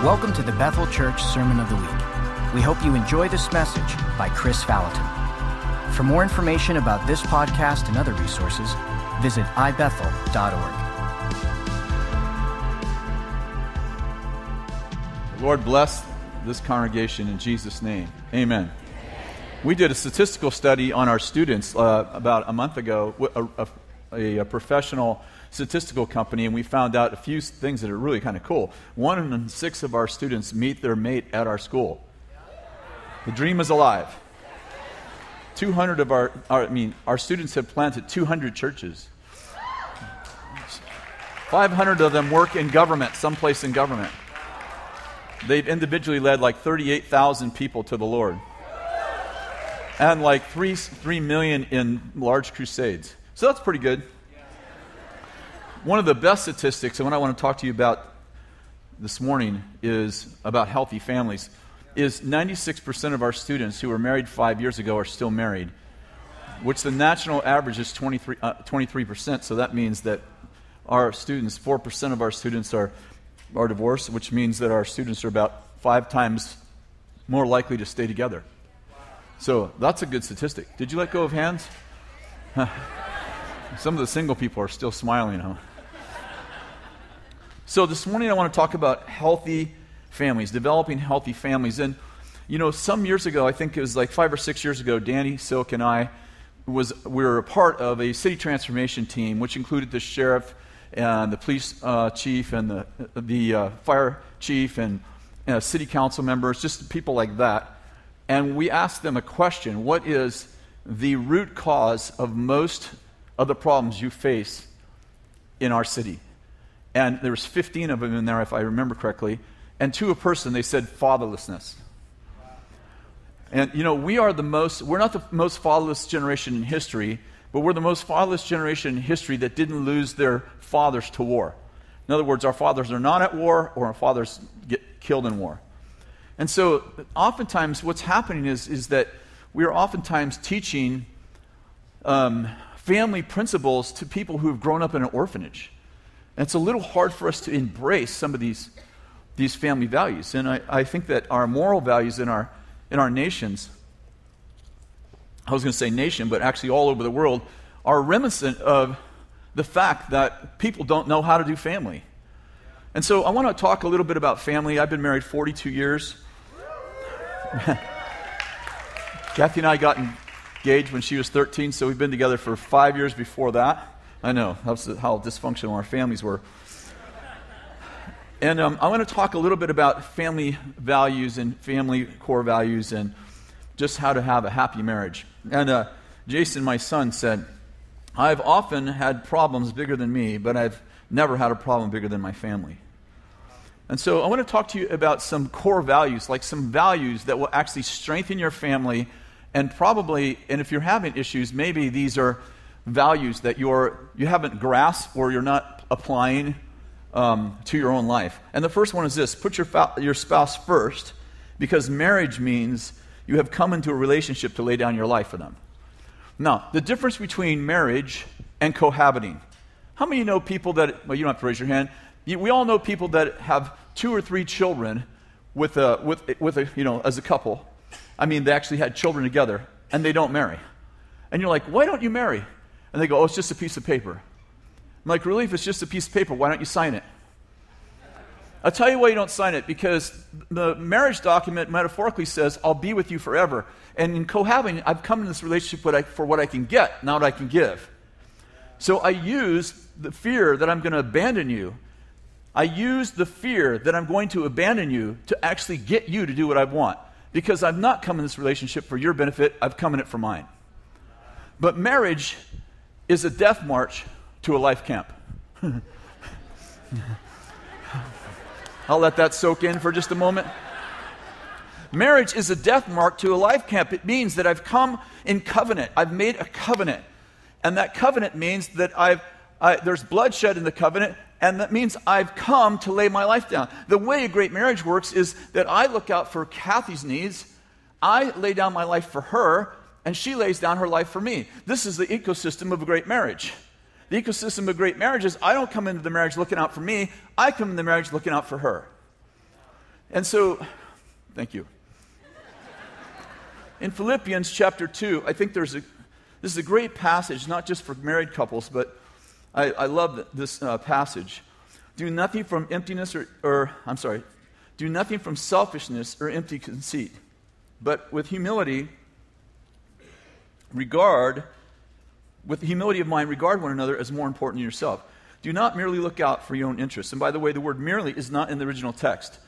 Welcome to the Bethel Church Sermon of the Week. We hope you enjoy this message by Kris Vallotton. For more information about this podcast and other resources, visit ibethel.org. Lord, bless this congregation in Jesus' name. Amen. We did a statistical study on our students about a month ago, a professional statistical company, and we found out a few things that are really kind of cool. 1 in 6 of our students meet their mate at our school. The dream is alive. 200 of our students have planted 200 churches. 500 of them work in government, someplace in government. They've individually led like 38,000 people to the Lord. And like 3 million in large crusades. So that's pretty good. One of the best statistics, and what I want to talk to you about this morning is about healthy families, is 96% of our students who were married 5 years ago are still married, which the national average is 23%. So that means that our students, 4% of our students are divorced, which means that our students are about 5 times more likely to stay together. So that's a good statistic. Did you let go of hands? Some of the single people are still smiling, huh? So this morning I want to talk about healthy families, developing healthy families. And, you know, some years ago, I think it was like 5 or 6 years ago, Danny Silk and I we were a part of a city transformation team, which included the sheriff and the police chief and the fire chief and city council members, just people like that. And we asked them a question: what is the root cause of most of the problems you face in our city? And there was 15 of them in there, if I remember correctly. And to a person, they said fatherlessness. And, you know, we're not the most fatherless generation in history, but we're the most fatherless generation in history that didn't lose their fathers to war. In other words, our fathers are not at war, or our fathers get killed in war. And so oftentimes what's happening is that we are oftentimes teaching family principles to people who have grown up in an orphanage. And it's a little hard for us to embrace some of these family values. And I think that our moral values in our nations, I was going to say nation, but actually all over the world, are reminiscent of the fact that people don't know how to do family. And so I want to talk a little bit about family. I've been married 42 years. Kathy and I got engaged when she was 13, so we've been together for 5 years before that. I know, that's how dysfunctional our families were. And I want to talk a little bit about family values and family core values and just how to have a happy marriage. And Jason, my son, said, "I've often had problems bigger than me, but I've never had a problem bigger than my family." And so I want to talk to you about some core values, like some values that will actually strengthen your family, and if you're having issues, maybe these are values that you haven't grasped or you're not applying to your own life. And the first one is this: put your spouse first, because marriage means you have come into a relationship to lay down your life for them. Now, the difference between marriage and cohabiting. How many know people that, well, you don't have to raise your hand. We all know people that have 2 or 3 children with as a couple. I mean, they actually had children together, and they don't marry. And you're like, why don't you marry? And they go, oh, it's just a piece of paper. I'm like, really? If it's just a piece of paper, why don't you sign it? I'll tell you why you don't sign it, because the marriage document metaphorically says, I'll be with you forever. And in cohabiting, I've come in this relationship for what I can get, not what I can give. So I use the fear that I'm going to abandon you. I use the fear that I'm going to abandon you to actually get you to do what I want. Because I've not come in this relationship for your benefit, I've come in it for mine. But marriage is a death march to a life camp. I'll let that soak in for just a moment. Marriage is a death march to a life camp. It means that I've come in covenant. I've made a covenant. And that covenant means that there's bloodshed in the covenant, and that means I've come to lay my life down. The way a great marriage works is that I look out for Kathy's needs, I lay down my life for her, and she lays down her life for me. This is the ecosystem of a great marriage. The ecosystem of great marriage is I don't come into the marriage looking out for me, I come into the marriage looking out for her. And so, thank you. In Philippians chapter 2, I think this is a great passage, not just for married couples, but I love this passage. Do nothing from emptiness do nothing from selfishness or empty conceit, but with humility of mind, regard one another as more important than yourself. Do not merely look out for your own interests. And by the way, the word merely is not in the original text.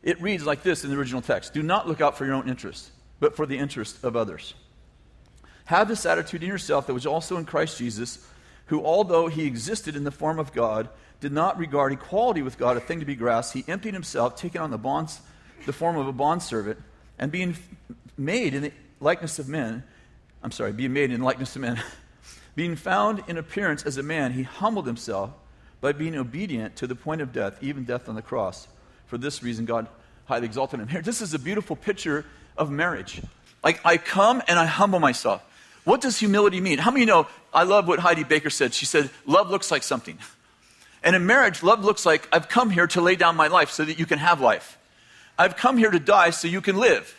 It reads like this in the original text. Do not look out for your own interests, but for the interest of others. Have this attitude in yourself that was also in Christ Jesus, who, although he existed in the form of God, did not regard equality with God a thing to be grasped. He emptied himself, taking on the form of a bondservant, and being made in the likeness of men, being found in appearance as a man, he humbled himself by being obedient to the point of death, even death on the cross. For this reason, God highly exalted him. Here, this is a beautiful picture of marriage. Like, I come and I humble myself. What does humility mean? How many know, I love what Heidi Baker said. She said, love looks like something. And in marriage, love looks like, I've come here to lay down my life so that you can have life. I've come here to die so you can live.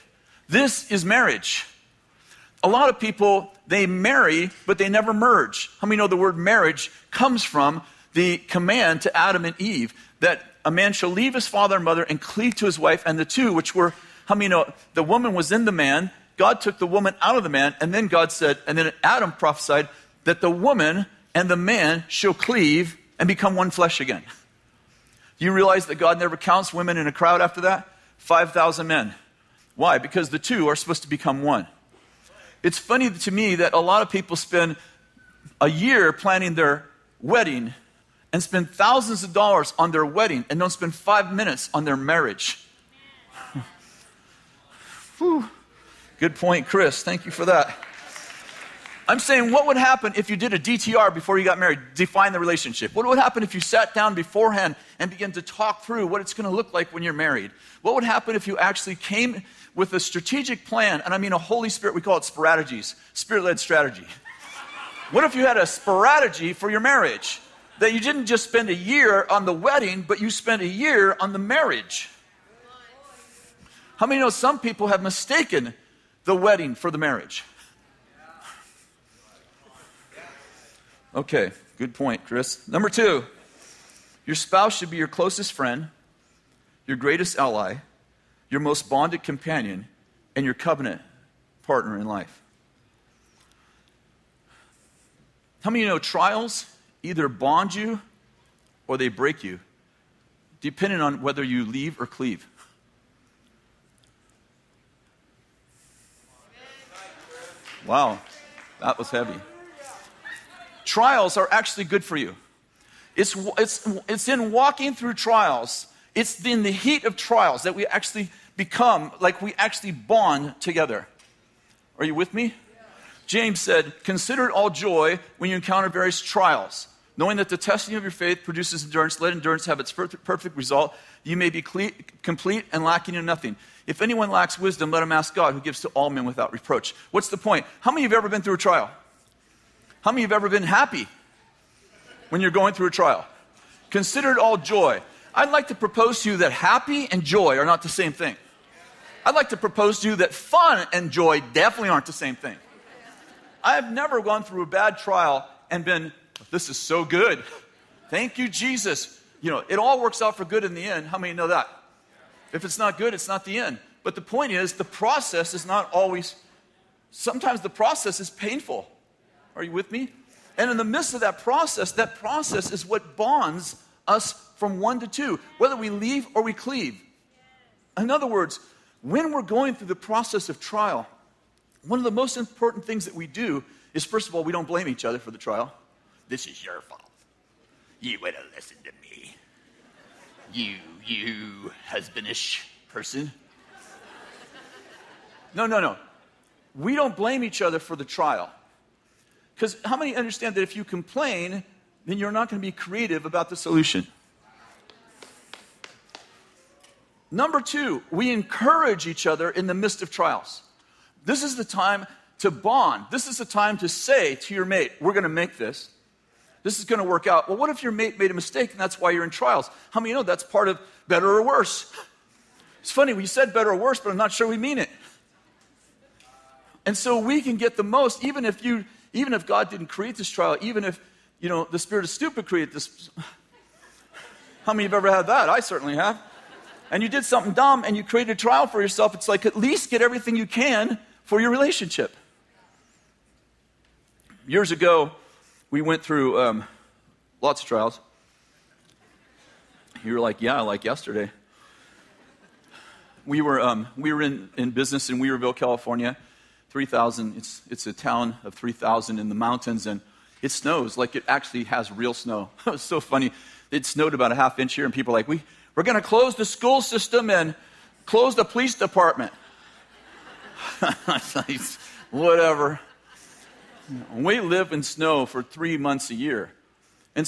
This is marriage. A lot of people, they marry, but they never merge. How many know the word marriage comes from the command to Adam and Eve that a man shall leave his father and mother and cleave to his wife, and the two, which were, how many know, the woman was in the man, God took the woman out of the man, and then God said, and then Adam prophesied that the woman and the man shall cleave and become one flesh again. Do you realize that God never counts women in a crowd after that? 5,000 men. Why? Because the two are supposed to become one. It's funny to me that a lot of people spend a year planning their wedding and spend thousands of dollars on their wedding and don't spend 5 minutes on their marriage. Whew. Good point, Chris. Thank you for that. I'm saying, what would happen if you did a DTR before you got married? Define the relationship. What would happen if you sat down beforehand and began to talk through what it's going to look like when you're married? What would happen if you actually came with a strategic plan? And I mean a Holy Spirit, we call it strategies, spirit-led strategy. What if you had a strategy for your marriage? That you didn't just spend a year on the wedding, but you spent a year on the marriage. How many know some people have mistaken the wedding for the marriage? Okay, good point, Chris. Number 2, your spouse should be your closest friend, your greatest ally, your most bonded companion, and your covenant partner in life. How many know trials either bond you or they break you, depending on whether you leave or cleave? Wow, that was heavy. Trials are actually good for you. It's in walking through trials, it's in the heat of trials that we actually become, like we actually bond together. Are you with me? James said, consider it all joy when you encounter various trials, knowing that the testing of your faith produces endurance. Let endurance have its perfect result. You may be complete and lacking in nothing. If anyone lacks wisdom, let him ask God, who gives to all men without reproach. What's the point? How many of you have ever been through a trial? How many of you have ever been happy when you're going through a trial? Consider it all joy. I'd like to propose to you that happy and joy are not the same thing. I'd like to propose to you that fun and joy definitely aren't the same thing. I have never gone through a bad trial and been, this is so good. Thank you, Jesus. You know, it all works out for good in the end. How many know that? If it's not good, it's not the end. But the point is, the process is not always, sometimes the process is painful. Are you with me? And in the midst of that process is what bonds us from 1 to 2, whether we leave or we cleave. In other words, when we're going through the process of trial, one of the most important things that we do is, first of all, we don't blame each other for the trial. This is your fault. You would have listened to me. You husbandish person. No. We don't blame each other for the trial. Because how many understand that if you complain, then you're not going to be creative about the solution? Number 2, we encourage each other in the midst of trials. This is the time to bond. This is the time to say to your mate, we're going to make this. This is going to work out. Well, what if your mate made a mistake and that's why you're in trials? How many know that's part of better or worse? It's funny, we said better or worse, but I'm not sure we mean it. And so we can get the most, even if God didn't create this trial, even if, the spirit of stupid created this. How many have ever had that? I certainly have. And you did something dumb and you created a trial for yourself. It's like, at least get everything you can for your relationship. Years ago, we went through lots of trials. You were like, yeah, like yesterday. We were in business in Weaverville, California. 3,000. It's a town of 3,000 in the mountains, and it snows like it actually has real snow. It was so funny. It snowed about a half inch here, and people are like, we're going to close the school system and close the police department. Whatever. We live in snow for 3 months a year. And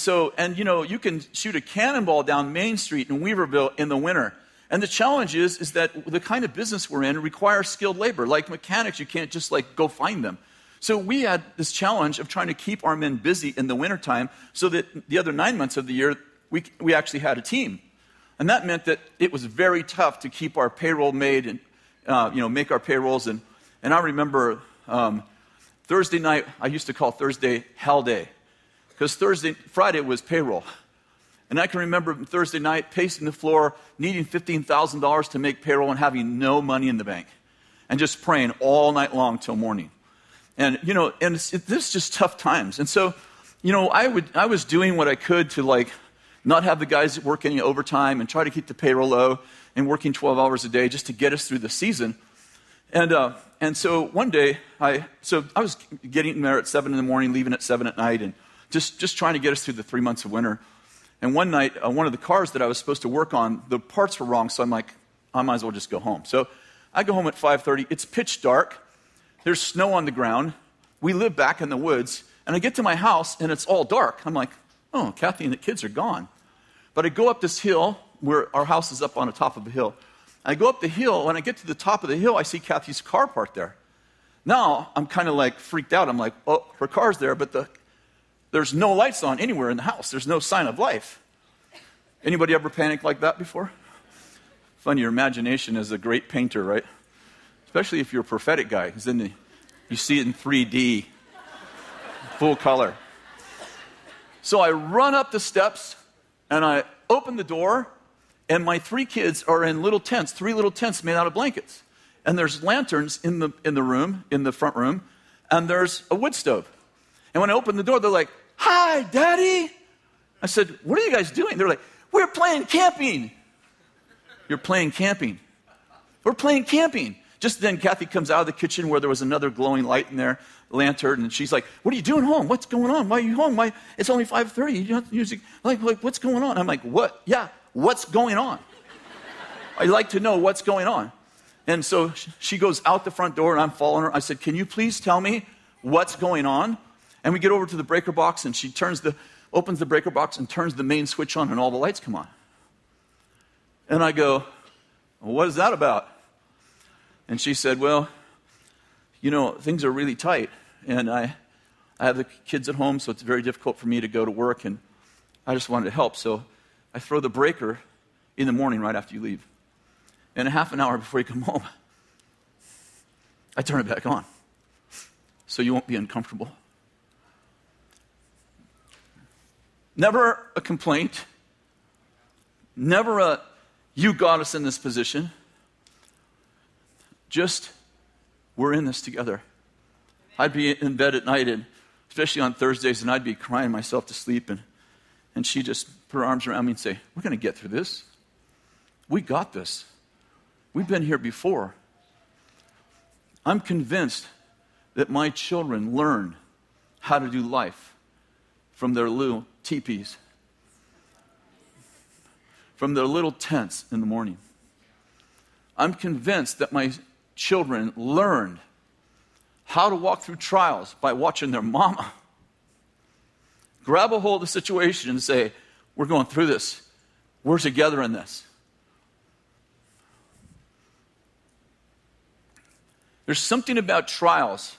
you can shoot a cannonball down Main Street in Weaverville in the winter. And the challenge is that the kind of business we're in requires skilled labor. Like mechanics, you can't just go find them. So we had this challenge of trying to keep our men busy in the wintertime so that the other 9 months of the year, we actually had a team. And that meant that it was very tough to keep our payroll made and, make our payrolls. And I remember Thursday night, I used to call Thursday hell day. Because Friday was payroll. And I can remember Thursday night pacing the floor, needing $15,000 to make payroll and having no money in the bank. And just praying all night long till morning. And, this is just tough times. And so, I was doing what I could to not have the guys work any overtime and try to keep the payroll low and working 12 hours a day just to get us through the season. And so one day, I was getting there at 7 in the morning, leaving at 7 at night, and just trying to get us through the 3 months of winter. And one night, one of the cars that I was supposed to work on, the parts were wrong, so I'm like, I might as well just go home. So I go home at 5:30. It's pitch dark. There's snow on the ground. We live back in the woods. And I get to my house, and it's all dark. I'm like, oh, Kathy and the kids are gone. But I go up this hill, where our house is up on the top of a hill. I go up the hill. When I get to the top of the hill, I see Kathy's car parked there. Now, I'm kind of freaked out. I'm like, oh, her car's there, but there's no lights on anywhere in the house. There's no sign of life. Anybody ever panicked like that before? Fun, your imagination is a great painter, right? Especially if you're a prophetic guy, because then you see it in 3D, full color. So I run up the steps, and I open the door, and my 3 kids are in little tents, 3 little tents made out of blankets. And there's lanterns in the room, in the front room, and there's a wood stove. And when I open the door, they're like, hi, Daddy. I said, what are you guys doing? They're like, we're playing camping. You're playing camping. We're playing camping. Just then, Kathy comes out of the kitchen where there was another glowing light in there, lantern, and she's like, what are you doing home? What's going on? Why are you home? Why? It's only 5:30. You don't have music. Like, what's going on? I'm like, what? Yeah, what's going on? I like to know what's going on. And so she goes out the front door, and I'm following her. I said, can you please tell me what's going on? And we get over to the breaker box, and she opens the breaker box and turns the main switch on, and all the lights come on. And I go, well, what is that about? And she said, well, things are really tight, and I have the kids at home, so it's very difficult for me to go to work, and I just wanted to help. So I throw the breaker in the morning right after you leave. And a half an hour before you come home, I turn it back on so you won't be uncomfortable. Never a complaint. Never a, you got us in this position. Just, we're in this together. I'd be in bed at night, and especially on Thursdays, and I'd be crying myself to sleep, and she just put her arms around me and say, we're going to get through this. We got this. We've been here before. I'm convinced that my children learn how to do life from their little teepees, from their little tents in the morning. I'm convinced that my children learned how to walk through trials by watching their mama grab a hold of the situation and say, we're going through this. We're together in this. There's something about trials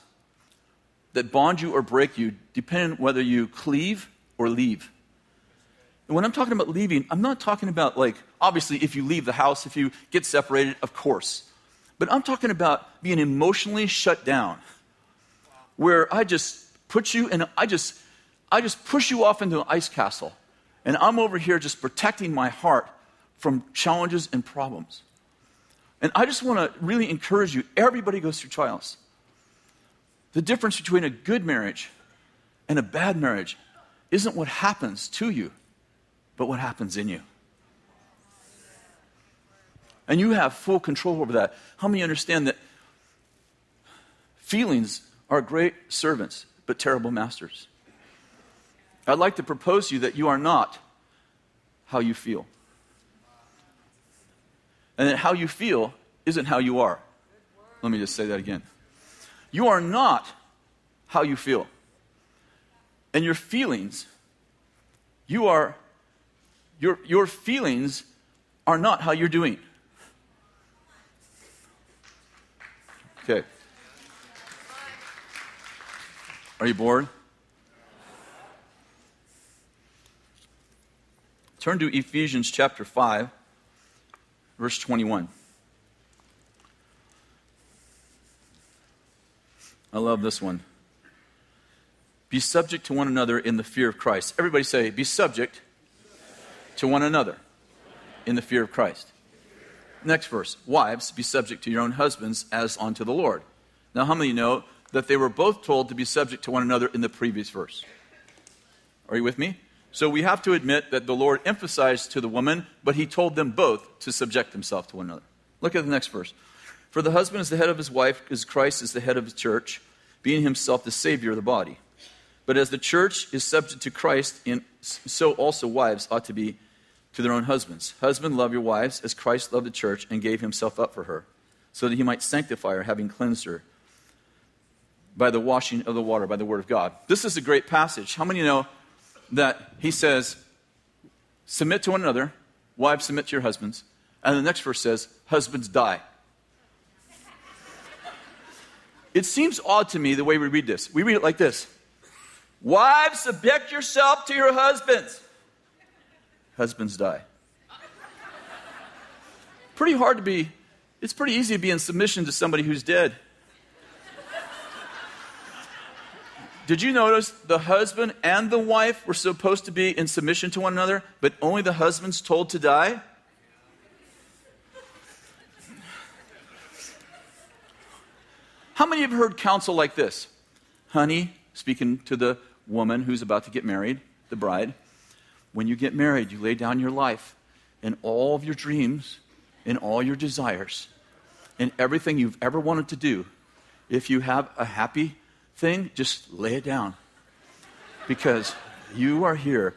that bond you or break you, depending on whether you cleave or leave. And when I'm talking about leaving, I'm not talking about, like, obviously if you leave the house, if you get separated, of course. But I'm talking about being emotionally shut down, where I just put you in, I just push you off into an ice castle. And I'm over here just protecting my heart from challenges and problems. And I just want to really encourage you, everybody goes through trials. The difference between a good marriage and a bad marriage isn't what happens to you, but what happens in you. And you have full control over that. How many understand that feelings are great servants, but terrible masters? I'd like to propose to you that you are not how you feel. And that how you feel isn't how you are. Let me just say that again. You are not how you feel. And your feelings, your feelings are not how you're doing. Okay. Are you bored? Turn to Ephesians chapter 5, verse 21. I love this one. Be subject to one another in the fear of Christ. Everybody say, be subject to one another in the fear of Christ. Next verse. Wives, be subject to your own husbands as unto the Lord. Now, how many know that they were both told to be subject to one another in the previous verse? Are you with me? So we have to admit that the Lord emphasized to the woman, but he told them both to subject themselves to one another. Look at the next verse. For the husband is the head of his wife, as Christ is the head of the church, being himself the Savior of the body. But as the church is subject to Christ, so also wives ought to be to their own husbands. Husband, love your wives as Christ loved the church and gave himself up for her, so that he might sanctify her, having cleansed her by the washing of the water, by the word of God. This is a great passage. How many know that he says, submit to one another, wives submit to your husbands, and the next verse says, husbands die. It seems odd to me the way we read this. We read it like this. Wives, subject yourself to your husbands. Husbands die. It's pretty easy to be in submission to somebody who's dead. Did you notice the husband and the wife were supposed to be in submission to one another, but only the husband's told to die? How many have heard counsel like this? Honey, speaking to the woman who's about to get married, the bride, when you get married, you lay down your life and all of your dreams and all your desires and everything you've ever wanted to do. If you have a happy thing, just lay it down, because you are here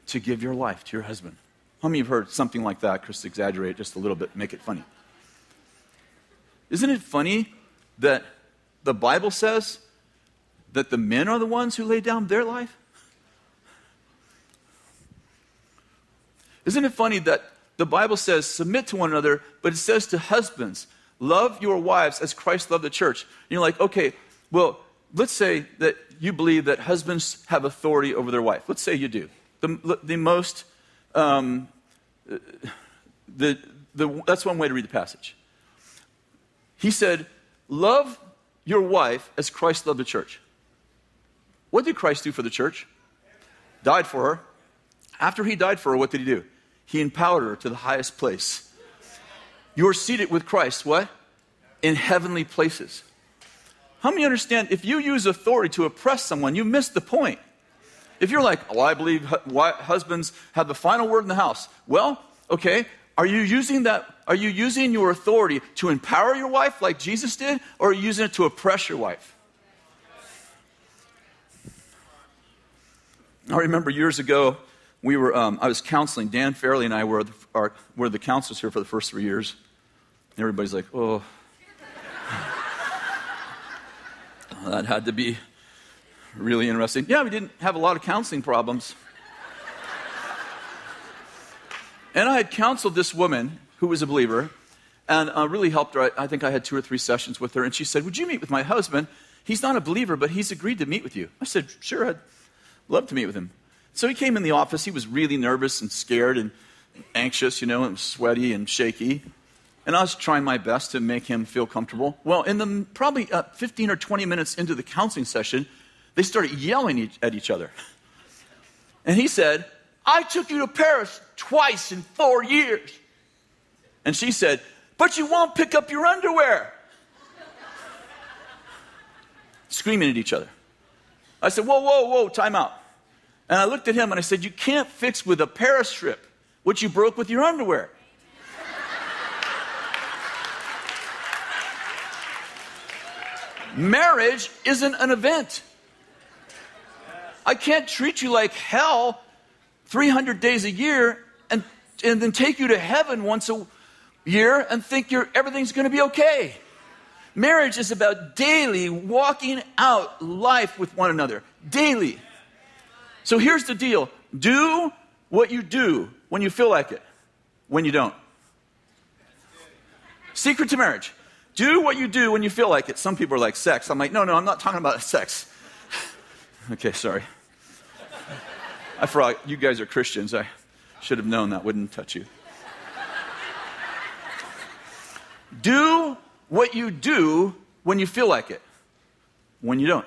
to give your life to your husband. How many have heard something like that? Kris, exaggerate it just a little bit, make it funny. Isn't it funny that the Bible says that the men are the ones who lay down their life? Isn't it funny that the Bible says submit to one another, but it says to husbands, love your wives as Christ loved the church. And you're like, okay, well, let's say that you believe that husbands have authority over their wife. Let's say you do. That's one way to read the passage. He said, love your wife as Christ loved the church. What did Christ do for the church? Died for her. After he died for her, what did he do? He empowered her to the highest place. You are seated with Christ, what? In heavenly places. How many understand if you use authority to oppress someone, you miss the point? If you're like, oh, I believe husbands have the final word in the house. Well, okay, are you using your authority to empower your wife like Jesus did, or are you using it to oppress your wife? I remember years ago, I was counseling. Dan Fairley and I were the counselors here for the first 3 years. And everybody's like, oh. That had to be really interesting. Yeah, we didn't have a lot of counseling problems. And I had counseled this woman who was a believer, and really helped her. I think I had 2 or 3 sessions with her, and she said, would you meet with my husband? He's not a believer, but he's agreed to meet with you. I said, sure, I'd love to meet with him. So he came in the office. He was really nervous and scared and anxious, and sweaty and shaky. And I was trying my best to make him feel comfortable. Well, in the probably 15 or 20 minutes into the counseling session, they started yelling at each other. And he said, I took you to Paris twice in 4 years. And she said, but you won't pick up your underwear. Screaming at each other. I said, whoa, time out. And I looked at him and I said, you can't fix with a Paris trip what you broke with your underwear. Marriage isn't an event. I can't treat you like hell 300 days a year and then take you to heaven once a year and think everything's going to be okay. Marriage is about daily walking out life with one another. Daily. So here's the deal. Do what you do when you feel like it, when you don't. Secret to marriage. Do what you do when you feel like it. Some people are like, sex. I'm like, no, I'm not talking about sex. Okay, sorry. I forgot. You guys are Christians. I should have known that wouldn't touch you. Do what you do when you feel like it, when you don't.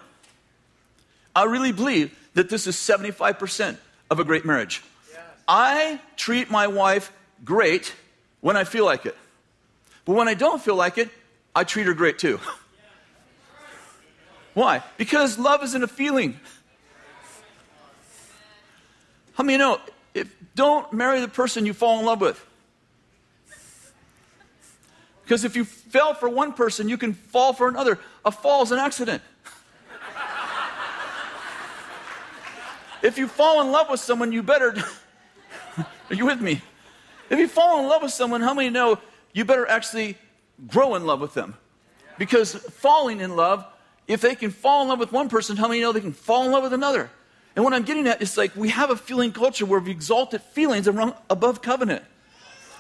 I really believe that this is 75% of a great marriage. Yes. I treat my wife great when I feel like it. But when I don't feel like it, I treat her great too. Why? Because love isn't a feeling. How many know, don't marry the person you fall in love with. Because if you fell for one person, you can fall for another. A fall is an accident. If you fall in love with someone, you better... Are you with me? If you fall in love with someone, how many know you better actually grow in love with them? Because falling in love, if they can fall in love with one person, how many know they can fall in love with another? And what I'm getting at is like we have a feeling culture where we exalted feelings above covenant.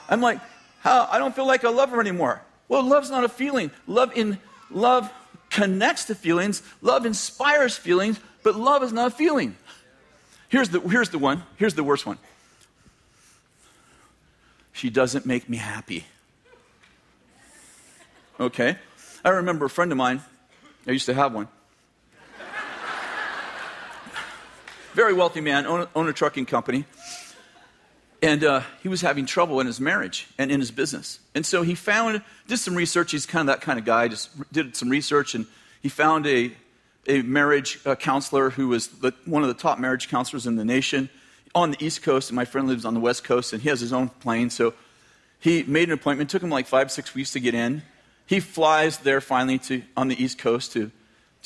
I'm like, I don't feel like I love her anymore. Well, love's not a feeling. Love connects to feelings. Love inspires feelings, but love is not a feeling. Here's the one. Here's the worst one. She doesn't make me happy. Okay. I remember a friend of mine. I used to have one. Very wealthy man, owned a trucking company. And he was having trouble in his marriage and in his business. And so he did some research. He's kind of that kind of guy, just did some research. And he found a marriage counselor who was one of the top marriage counselors in the nation on the East Coast. And my friend lives on the West Coast, and he has his own plane. So he made an appointment. It took him like 5-6 weeks to get in. He flies there finally on the East Coast to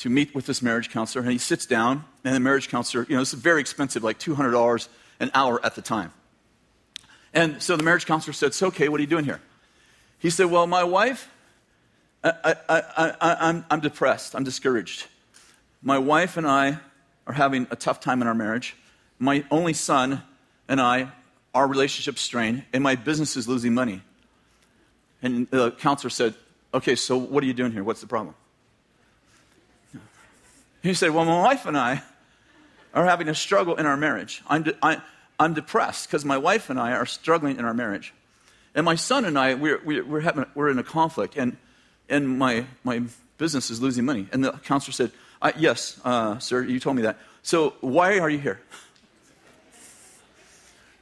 meet with this marriage counselor. And he sits down, and the marriage counselor, this is very expensive, like $200 an hour at the time. And so the marriage counselor said, so, okay, what are you doing here? He said, well, my wife, I'm depressed. I'm discouraged. My wife and I are having a tough time in our marriage. My only son and I, our relationship's strained, and my business is losing money. And the counselor said, okay, so what are you doing here? What's the problem? He said, well, my wife and I are having a struggle in our marriage. I'm depressed because my wife and I are struggling in our marriage. And my son and I, we're in a conflict, and my business is losing money. And the counselor said, yes, sir, you told me that. So why are you here?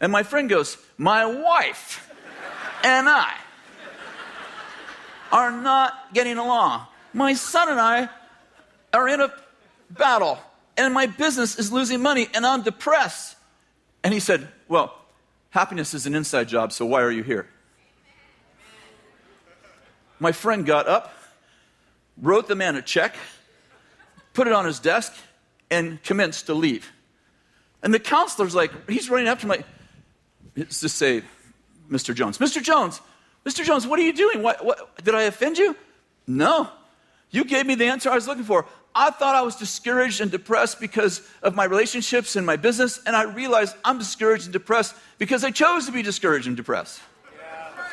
And my friend goes, my wife and I are not getting along. My son and I are in a battle, and my business is losing money, and I'm depressed. And he said, well, happiness is an inside job, so why are you here? My friend got up, wrote the man a check, put it on his desk, and commenced to leave. And the counselor's like, he's running up to him like, let's just say, Mr. Jones, what are you doing? What did I offend you? No. You gave me the answer I was looking for. I thought I was discouraged and depressed because of my relationships and my business, and I realized I'm discouraged and depressed because I chose to be discouraged and depressed. Yeah.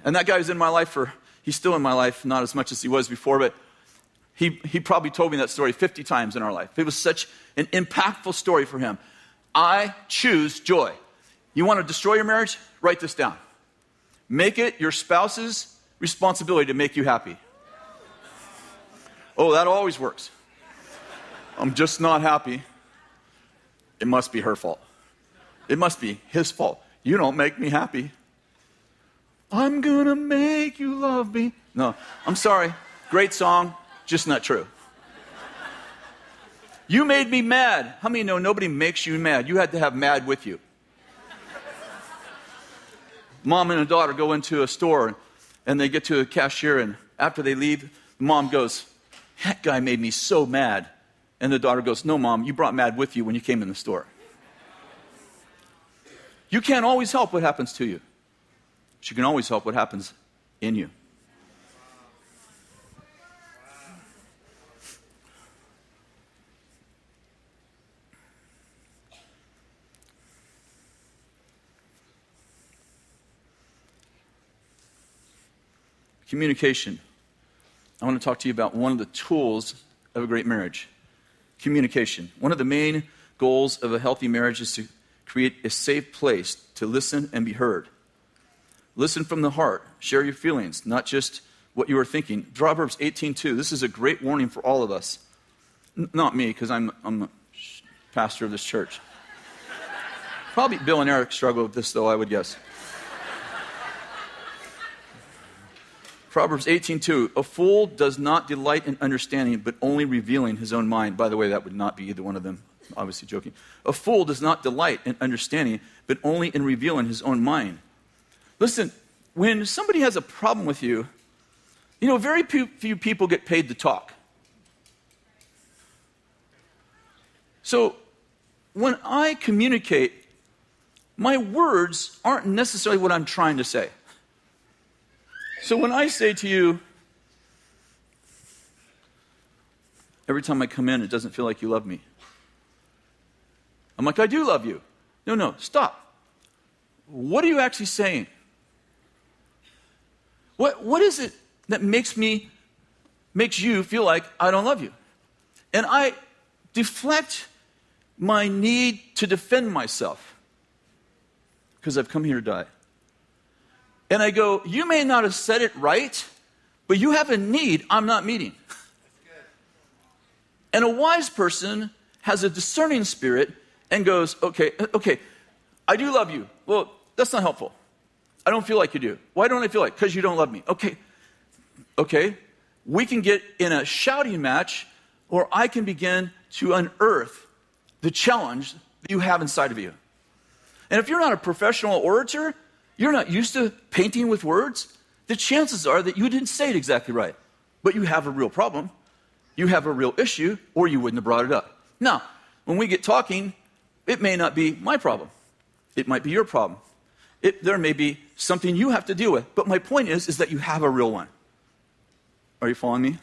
And that guy was in my life he's still in my life, not as much as he was before, but He probably told me that story 50 times in our life. It was such an impactful story for him. I choose joy. You want to destroy your marriage? Write this down. Make it your spouse's responsibility to make you happy. Oh, that always works. I'm just not happy. It must be her fault. It must be his fault. You don't make me happy. I'm gonna make you love me. No, I'm sorry. Great song, just not true. You made me mad. How many know nobody makes you mad? You had to have mad with you. Mom and a daughter go into a store and they get to a cashier, and after they leave, the mom goes, that guy made me so mad. And the daughter goes, no, Mom, you brought mad with you when you came in the store. You can't always help what happens to you, but you can always help what happens in you. Communication. I want to talk to you about one of the tools of a great marriage. Communication. One of the main goals of a healthy marriage is to create a safe place to listen and be heard. Listen from the heart. Share your feelings, not just what you are thinking. Proverbs 18:2. This is a great warning for all of us. Not me, because I'm the pastor of this church. Probably Bill and Eric struggle with this, though, I would guess. Proverbs 18:2, a fool does not delight in understanding, but only revealing his own mind. By the way, that would not be either one of them. Obviously joking. A fool does not delight in understanding, but only in revealing his own mind. Listen, when somebody has a problem with you, very few people get paid to talk. So when I communicate, my words aren't necessarily what I'm trying to say. So when I say to you, every time I come in, it doesn't feel like you love me. I'm like, I do love you. No, stop. What are you actually saying? What is it that makes you feel like I don't love you? And I deflect my need to defend myself because I've come here to die. And I go, you may not have said it right, but you have a need I'm not meeting. And a wise person has a discerning spirit and goes, okay, I do love you. Well, that's not helpful. I don't feel like you do. Why don't I feel like? Because you don't love me. Okay. We can get in a shouting match, or I can begin to unearth the challenge that you have inside of you. And if you're not a professional orator, you're not used to painting with words, the chances are that you didn't say it exactly right. But you have a real problem. You have a real issue, or you wouldn't have brought it up. Now, when we get talking, it may not be my problem. It might be your problem. There may be something you have to deal with. But my point is that you have a real one. Are you following me?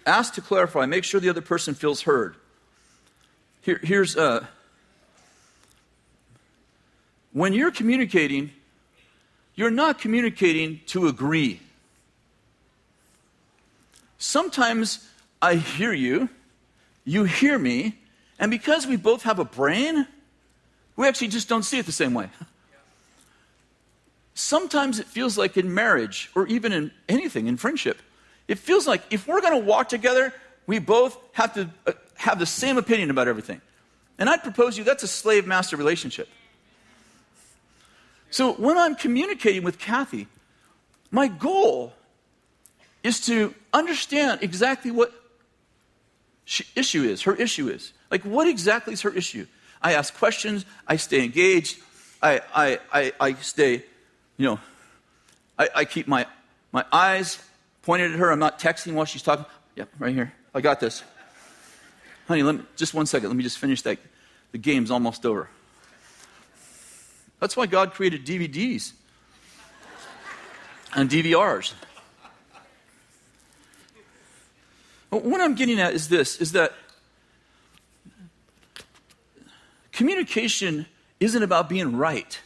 Ask to clarify. Make sure the other person feels heard. Here's when you're communicating, you're not communicating to agree. Sometimes I hear you, you hear me, and because we both have a brain, we actually just don't see it the same way. Sometimes it feels like in marriage, or even in anything, in friendship, it feels like if we're going to walk together, we both have to have the same opinion about everything. And I'd propose to you that's a slave-master relationship. So when I'm communicating with Kathy, my goal is to understand exactly what her issue is. Like, what exactly is her issue? I ask questions, I stay engaged, I stay, I keep my eyes pointed at her. I'm not texting while she's talking. Yep, right here. I got this. Honey, just 1 second. Let me just finish that. The game's almost over. That's why God created DVDs and DVRs. What I'm getting at is that communication isn't about being right.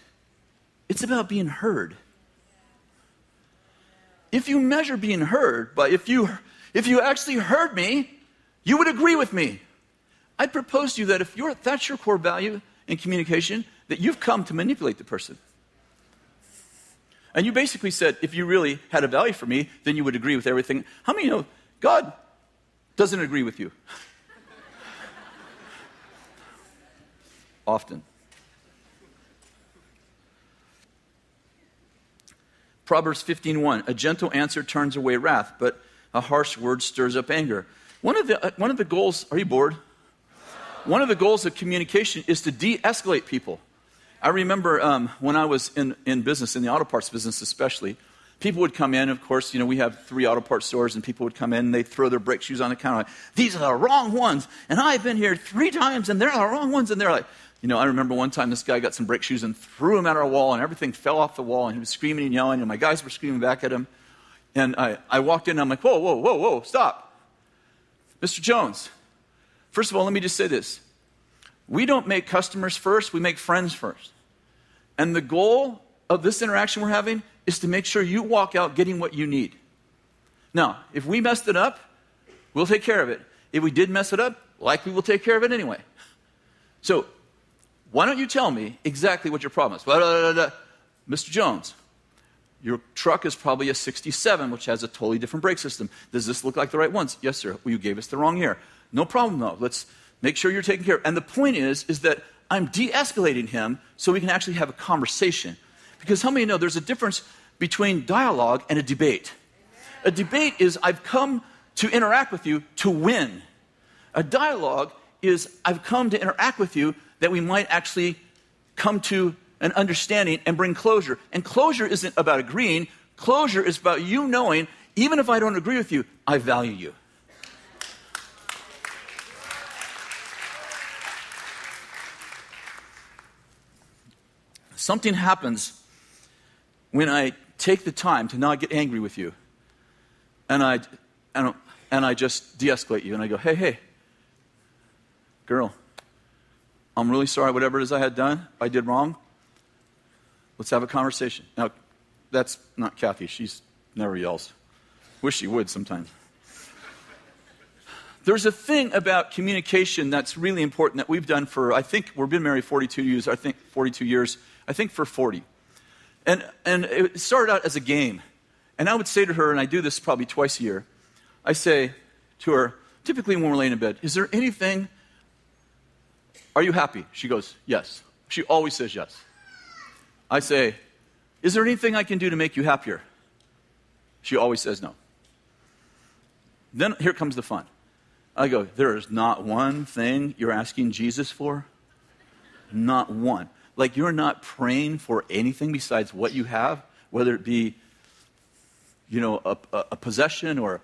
It's about being heard. if you measure being heard, but if you actually heard me, you would agree with me. I propose to you that if that's your core value in communication, that you've come to manipulate the person. And you basically said, if you really had a value for me, then you would agree with everything. How many know God doesn't agree with you? Often. Proverbs 15:1, a gentle answer turns away wrath, but a harsh word stirs up anger. One of the goals, are you bored? One of the goals of communication is to de-escalate people. I remember when I was in business, in the auto parts business especially, people would come in, of course, we have 3 auto parts stores, and people would come in and they'd throw their brake shoes on the counter like, these are the wrong ones, and I've been here 3 times and they're the wrong ones, and they're like, I remember one time this guy got some brake shoes and threw them at our wall, and everything fell off the wall, and he was screaming and yelling, and my guys were screaming back at him, and I walked in and I'm like, whoa, stop. Mr. Jones, first of all, let me just say this. We don't make customers first, we make friends first. And the goal of this interaction we're having is to make sure you walk out getting what you need. Now, if we messed it up, we'll take care of it. If we did mess it up, likely we'll take care of it anyway. So, why don't you tell me exactly what your problem is? Mr. Jones, your truck is probably a 67, which has a totally different brake system. Does this look like the right ones? Yes, sir. Well, you gave us the wrong year. No problem, though. Let's make sure you're taken care of. And the point is that I'm de-escalating him so we can actually have a conversation. Because how many know there's a difference between dialogue and a debate? A debate is I've come to interact with you to win. A dialogue is I've come to interact with you that we might actually come to an understanding and bring closure. And closure isn't about agreeing. Closure is about you knowing, even if I don't agree with you, I value you. Something happens when I take the time to not get angry with you, and I just de-escalate you, and I go, hey, girl, I'm really sorry, whatever it is I did wrong. Let's have a conversation. Now, that's not Kathy. She's never yells. Wish she would sometimes. There's a thing about communication that's really important that we've done for, I think, we've been married 42 years, I think for 40. And it started out as a game. And I would say to her, and I do this probably twice a year, I say to her, typically when we're laying in bed, is there anything, are you happy? She goes, yes. She always says yes. I say, is there anything I can do to make you happier? She always says no. Then here comes the fun. I go, there is not one thing you're asking Jesus for? Not one. Like you're not praying for anything besides what you have, whether it be, a possession or...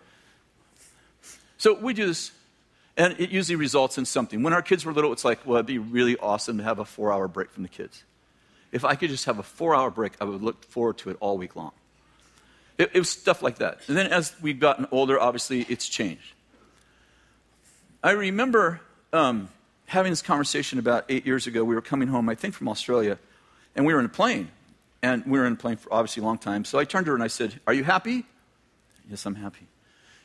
So we do this, and it usually results in something. When our kids were little, it's like, well, it'd be really awesome to have a 4-hour break from the kids. If I could just have a 4-hour break, I would look forward to it all week long. It was stuff like that. And then as we've gotten older, obviously, it's changed. I remember having this conversation about 8 years ago. We were coming home, I think, from Australia, and we were in a plane. And we were in a plane for obviously a long time. So I turned to her and I said, are you happy? Yes, I'm happy.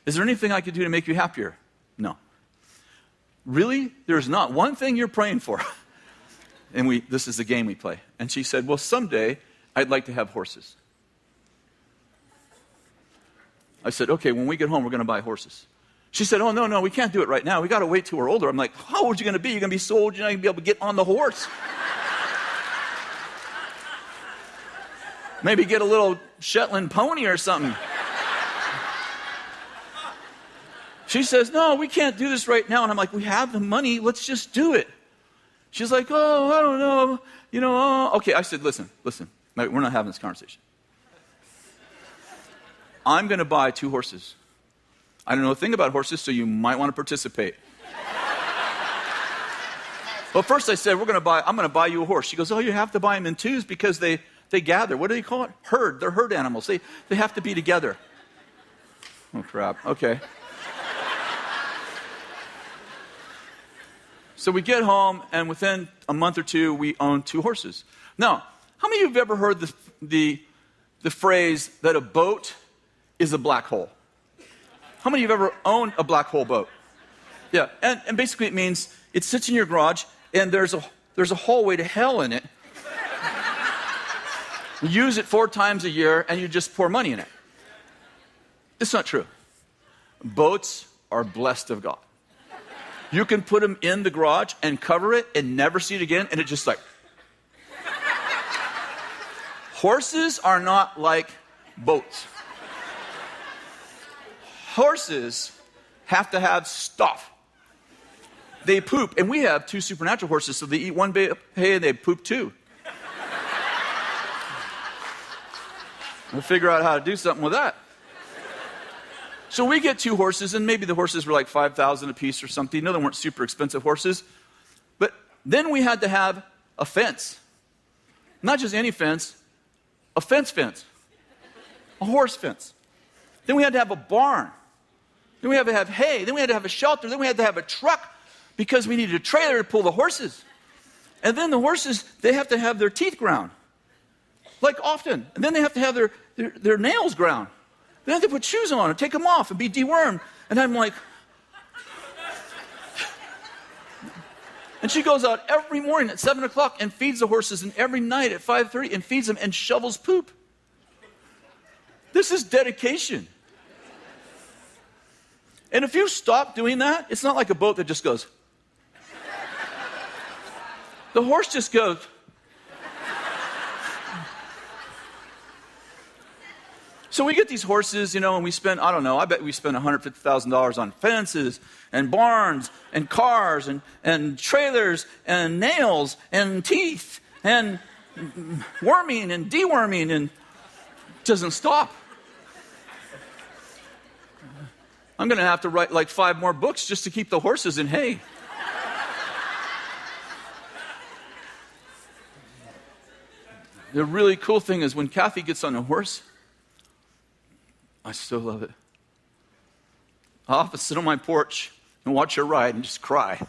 Is there anything I could do to make you happier? No. Really? There's not one thing you're praying for. And this is the game we play. And she said, well, someday I'd like to have horses. I said, okay, when we get home, we're going to buy horses. She said, oh, no, we can't do it right now. We got to wait till we're older. I'm like, how old are you going to be? You're going to be so old you're not going to be able to get on the horse. Maybe get a little Shetland pony or something. She says, no, we can't do this right now. And I'm like, we have the money. Let's just do it. She's like, oh, I don't know. Okay, I said, listen. We're not having this conversation. I'm going to buy 2 horses. I don't know a thing about horses, so you might want to participate. Well, first I said, I'm going to buy you a horse. She goes, oh, you have to buy them in 2s because they gather. What do they call it? Herd. They're herd animals. They have to be together. Oh, crap. Okay. So we get home, and within a month or 2, we own 2 horses. Now, how many of you have ever heard the phrase that a boat is a black hole. How many of you have ever owned a black hole boat? Yeah, and basically it means it sits in your garage and there's a hallway to hell in it. You use it 4 times a year and you just pour money in it. It's not true. Boats are blessed of God. You can put them in the garage and cover it and never see it again, and it just like... Horses are not like boats. Horses have to have stuff. They poop, and we have 2 supernatural horses, so they eat 1 bit of hay and they poop 2. We'll figure out how to do something with that. So we get 2 horses, and maybe the horses were like $5,000 a piece or something. No, they weren't super expensive horses. But then we had to have a fence. Not just any fence, a fence. A horse fence. Then we had to have a barn. Then we had to have hay. Then we had to have a shelter. Then we had to have a truck because we needed a trailer to pull the horses. And then the horses, they have to have their teeth ground. Like often. And then they have to have their nails ground. They have to put shoes on and take them off and be dewormed. And I'm like... And she goes out every morning at 7 o'clock and feeds the horses, and every night at 5:30 and feeds them and shovels poop. This is dedication. And if you stop doing that, it's not like a boat that just goes. The horse just goes. So we get these horses, and we spend, I don't know, I bet we spend $150,000 on fences and barns and cars and trailers and nails and teeth and worming and deworming, and it doesn't stop. I'm going to have to write like 5 more books just to keep the horses in hay. The really cool thing is when Kathy gets on a horse, I still love it. I'll often sit on my porch and watch her ride and just cry.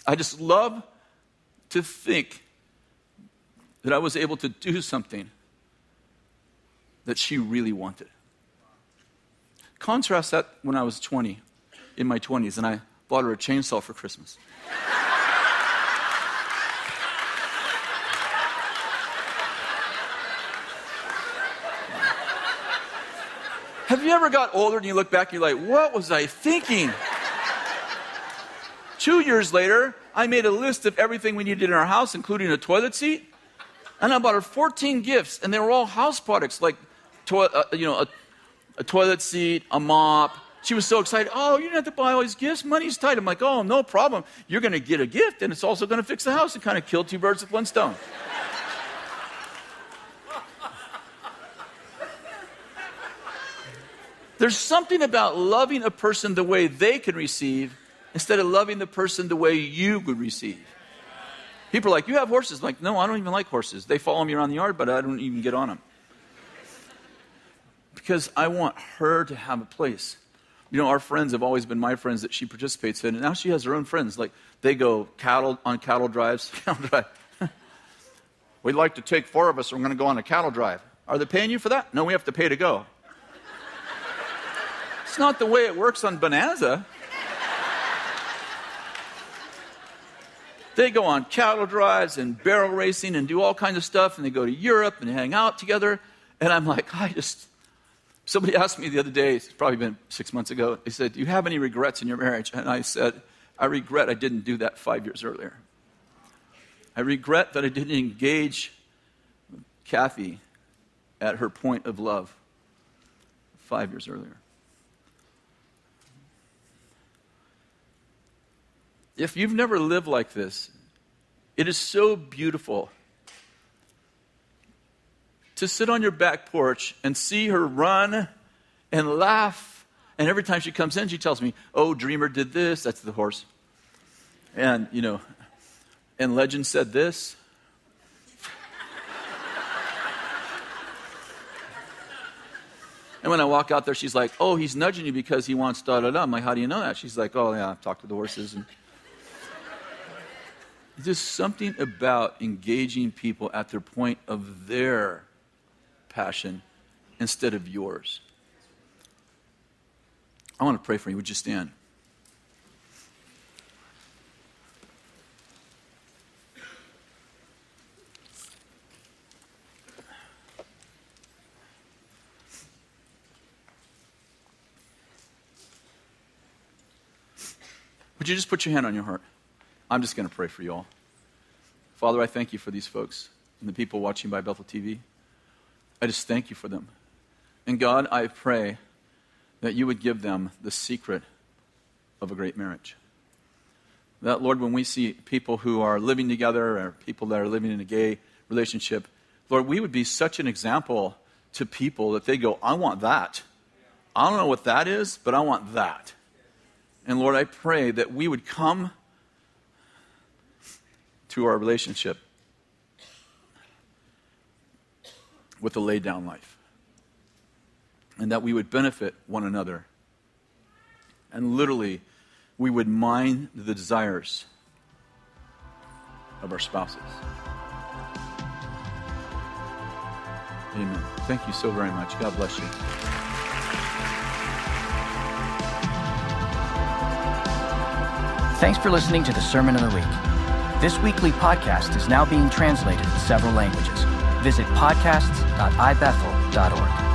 I just love to think that I was able to do something that she really wanted. Contrast that when I was 20, in my 20s, and I bought her a chainsaw for Christmas. Have you ever got older and you look back and you're like, what was I thinking? 2 years later, I made a list of everything we needed in our house, including a toilet seat. And I bought her 14 gifts, and they were all house products, like a toilet seat, a mop. She was so excited. Oh, you didn't have to buy all these gifts? Money's tight. I'm like, oh, no problem. You're going to get a gift, and it's also going to fix the house and kind of kill 2 birds with 1 stone. There's something about loving a person the way they can receive instead of loving the person the way you would receive. People are like, you have horses. I'm like, no, I don't even like horses. They follow me around the yard, but I don't even get on them. Because I want her to have a place. Our friends have always been my friends that she participates in, and now she has her own friends. Like, they go on cattle drives. We'd like to take 4 of us, and we're going to go on a cattle drive. Are they paying you for that? No, we have to pay to go. It's not the way it works on Bonanza. They go on cattle drives and barrel racing and do all kinds of stuff, and they go to Europe and hang out together. And I'm like, somebody asked me the other day, it's probably been 6 months ago, they said, do you have any regrets in your marriage? And I said, I regret I didn't do that 5 years earlier. I regret that I didn't engage Kathy at her point of love 5 years earlier. If you've never lived like this, it is so beautiful to sit on your back porch and see her run and laugh. And every time she comes in, she tells me, oh, Dreamer did this. That's the horse. And, and Legend said this. And when I walk out there, she's like, oh, he's nudging you because he wants da-da-da. I'm like, how do you know that? She's like, oh, yeah, I've talked to the horses. And there's something about engaging people at their point of their passion instead of yours. I want to pray for you. Would you stand? Would you just put your hand on your heart? I'm just going to pray for you all. Father, I thank you for these folks and the people watching by Bethel TV. I just thank you for them. And God, I pray that you would give them the secret of a great marriage. That, Lord, when we see people who are living together or people that are living in a gay relationship, Lord, we would be such an example to people that they go, I want that. I don't know what that is, but I want that. And Lord, I pray that we would come to our relationship with a laid down life. And that we would benefit one another. And literally, we would mind the desires of our spouses. Amen. Thank you so very much. God bless you. Thanks for listening to the Sermon of the Week. This weekly podcast is now being translated in several languages. Visit podcasts.ibethel.org.